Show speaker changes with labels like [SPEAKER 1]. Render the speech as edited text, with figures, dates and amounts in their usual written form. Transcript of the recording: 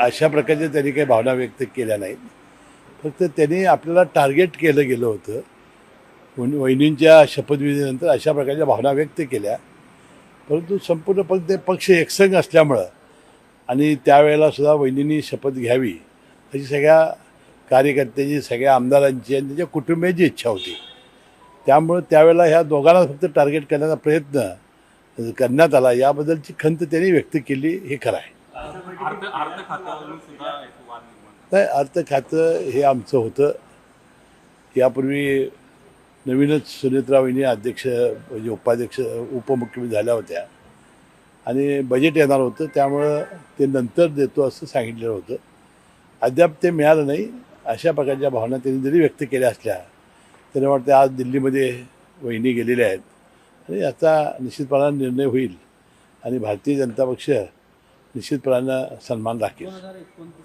[SPEAKER 1] अशा प्रकारच्या त्यांनी काही भावना व्यक्त केल्या नाहीत. फक्त त्यांनी आपल्याला टार्गेट केलं गेलं होतं. वहिनींच्या शपथविधीनंतर अशा प्रकारच्या भावना व्यक्त केल्या. परंतु संपूर्ण पक्ष एकसंघ असल्यामुळं आणि त्यावेळेला सुद्धा वहिनींनी शपथ घ्यावी अशी सगळ्या कार्यकर्त्यांची, सगळ्या आमदारांची आणि त्यांच्या कुटुंबियांची इच्छा होती. त्यामुळं त्यावेळेला ह्या दोघांना फक्त टार्गेट करण्याचा प्रयत्न करण्यात आला. याबद्दलची खंत त्यांनी व्यक्त केली, हे खरं आहे.
[SPEAKER 2] अर्थ खात्यावरून सुद्धा एक वाद निर्माण झाला.
[SPEAKER 1] नाही, अर्थ खातं हे आमचं होतं. यापूर्वी नवीनच सुनेत्रा वहिनी अध्यक्ष म्हणजे उपाध्यक्ष उपमुख्यमंत्री झाल्या होत्या आणि बजेट येणार होतं, त्यामुळं ते नंतर देतो असं सांगितलेलं होतं. अद्याप ते मिळालं नाही. अशा प्रकारच्या भावना त्यांनी जरी व्यक्त केल्या असल्या तरी वाटतं आज दिल्लीमध्ये वहिनी गेलेल्या आहेत आणि याचा निश्चितपणाने निर्णय होईल आणि भारतीय जनता पक्ष निश्चितपणानं सन्मान राखेल.